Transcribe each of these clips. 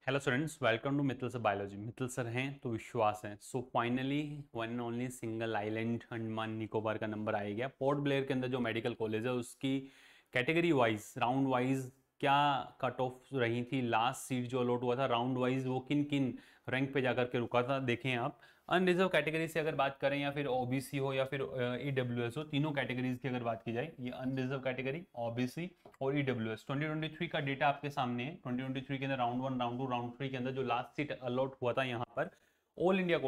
Hello students, welcome to Mittal sir biology. Mittal sir हैं तो विश्वास है। So finally one and only single island Andaman Nicobar का नंबर आ गया। पोर्ट ब्लेयर के अंदर जो मेडिकल कॉलेज है उसकी कैटेगरी वाइज राउंड वाइज क्या कट ऑफ रही थी, लास्ट सीट जो अलॉट हुआ था राउंड वाइज वो किन किन रैंक पे जाकर के रुका था देखें आप। अनरिजर्व कैटेगरी से अगर बात करें या फिर ओबीसी हो या फिर ईडब्ल्यूएस हो, तीनों कैटेगरीज की अगर बात की जाए, ये अनरिजर्व कैटेगरी, ओबीसी और ईडब्ल्यूएस 2023 का डेटा आपके सामने है। 2023 के अंदर राउंड 1, राउंड 2, राउंड 3 के अंदर जो लास्ट सीट अलॉट हुआ था यहाँ पर ऑल इंडिया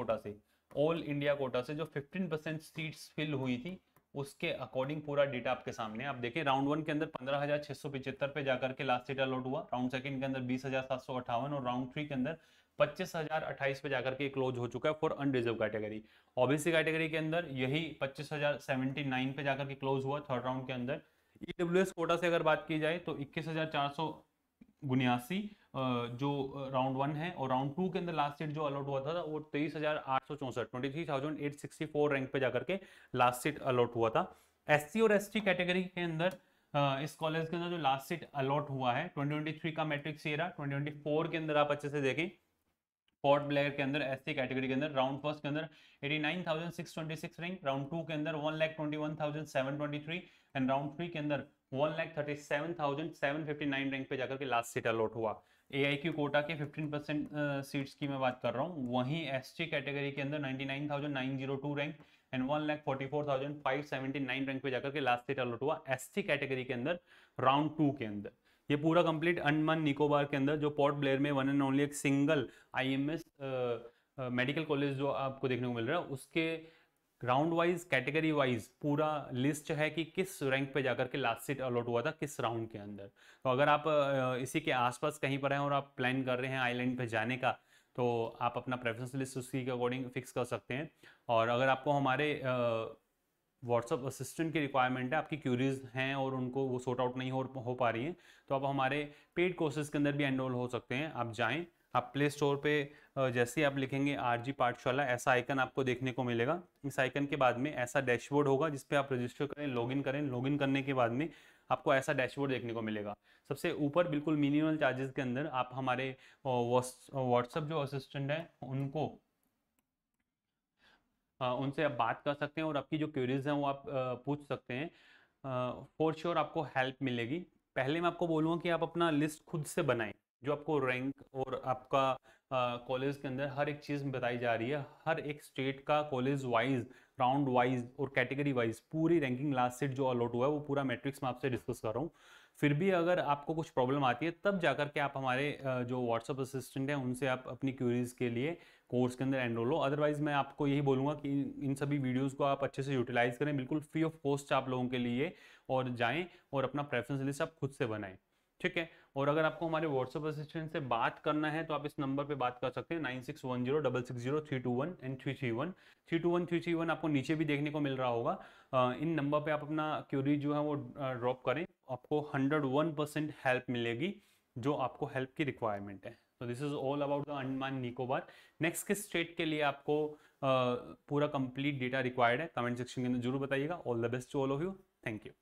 कोटा से जो 15% सीट्स फिल हुई थी उसके अकॉर्डिंग पूरा डेटा आपके सामने है। आप देखें राउंड 1 के अंदर 15,675 पे जाकर के लास्ट सीट अलॉट हुआ, राउंड सेकंड के अंदर 20,758 और राउंड 3 के अंदर 25,028 पे जाकर के क्लोज हो चुका है for unreserve category. OBC category के अंदर यही 25,079 पे जाकर के क्लोज हुआ थर्ड राउंड के अंदर। ईडब्ल्यूएस कोटा से अगर बात की जाए तो 21,479 जो राउंड 1 है, और राउंड 2 के अंदर लास्ट सीट जो अलॉट हुआ था वो 23,864 23,864 रैंक पे जाकर के लास्ट सीट अलॉट हुआ था। एससी और एसटी कैटेगरी के अंदर इस कॉलेज के अंदर जो लास्ट सीट अलॉट हुआ है 2023 का मैट्रिक्स ये रहा। 2024 के अंदर आप अच्छे से देखें, पोर्ट ब्लेयर के अंदर एससी कैटेगरी के अंदर राउंड फर्स्ट के अंदर 89,626 रैंक, राउंड 2 के अंदर 1,21,723 एंड राउंड 3 के अंदर 1,37,759 रैंक पे जाकर के लास्ट सीट अलॉट हुआ। एआईक्यू कोटा के 15% सीट्स की मैं बात कर रहा हूँ। वहीं एसटी कैटेगरी के अंदर 99,902 रैंक एंड 1,44,579 रैंक पे जाकर के लास्ट सीट अलॉट हुआ एसटी कैटेगरी के अंदर राउंड 2 के अंदर। ये पूरा कंप्लीट अंडमान निकोबार के अंदर जो पोर्ट ब्लेयर में वन एंड ओनली एक सिंगल आईएमएस मेडिकल कॉलेज जो आपको देखने को मिल रहा है उसके राउंड वाइज कैटेगरी वाइज पूरा लिस्ट है कि किस रैंक पे जाकर के लास्ट सीट अलॉट हुआ था किस राउंड के अंदर। तो अगर आप इसी के आसपास कहीं पर हैं और आप प्लान कर रहे हैं आइलैंड पे जाने का, तो आप अपना प्रेफरेंस लिस्ट उसी के अकॉर्डिंग फिक्स कर सकते हैं। और अगर आपको हमारे व्हाट्सअप असिस्टेंट की रिक्वायरमेंट है, आपकी क्यूरीज हैं और उनको वो सॉर्ट आउट नहीं हो पा रही हैं, तो आप हमारे पेड कोर्सेज के अंदर भी एनरोल हो सकते हैं। आप जाएं, आप प्ले स्टोर पे जैसे ही आप लिखेंगे आरजी पाठशाला, ऐसा आइकन आपको देखने को मिलेगा। इस आइकन के बाद में ऐसा डैशबोर्ड होगा जिसपे आप रजिस्टर करें, लॉगिन करें। लॉगिन करने के बाद में आपको ऐसा डैशबोर्ड देखने को मिलेगा। सबसे ऊपर बिल्कुल मिनिमल चार्जेस के अंदर आप हमारे व्हाट्सअप जो असिस्टेंट है उनसे आप बात कर सकते हैं और आपकी जो क्वेरीज हैं वो आप पूछ सकते हैं। फॉर श्योर आपको हेल्प मिलेगी। पहले मैं आपको बोलूँगा कि आप अपना लिस्ट खुद से बनाएं। जो आपको रैंक और आपका कॉलेज के अंदर हर एक चीज़ बताई जा रही है, हर एक स्टेट का कॉलेज वाइज, राउंड वाइज और कैटेगरी वाइज पूरी रैंकिंग लास्ट सीट जो अलॉट हुआ है वो पूरा मैट्रिक्स मैं आपसे डिस्कस कर रहा हूँ। फिर भी अगर आपको कुछ प्रॉब्लम आती है तब जाकर के आप हमारे जो व्हाट्सअप असिस्टेंट हैं उनसे आप अपनी क्यूरीज के लिए कोर्स के अंदर एनरोल हो। अदरवाइज मैं आपको यही बोलूँगा कि इन सभी वीडियोस को आप अच्छे से यूटिलाइज करें, बिल्कुल फ्री ऑफ कॉस्ट आप लोगों के लिए, और जाएं और अपना प्रेफरेंस लिस्ट आप खुद से बनाएं। ठीक है। और अगर आपको हमारे व्हाट्सएप असिस्टेंट से बात करना है तो आप इस नंबर पे बात कर सकते हैं 9610660321 एंड 331 321 331 आपको नीचे भी देखने को मिल रहा होगा। इन नंबर पे आप अपना क्यूरी जो है वो ड्रॉप करें, आपको 101% हेल्प मिलेगी जो आपको हेल्प की रिक्वायरमेंट है। तो this is all about the Andaman Nicobar. Next किस स्टेट के लिए आपको पूरा कंप्लीट डेटा रिक्वायर्ड है कमेंट सेक्शन के अंदर जरूर बताइएगा। All the best to all of you. Thank you.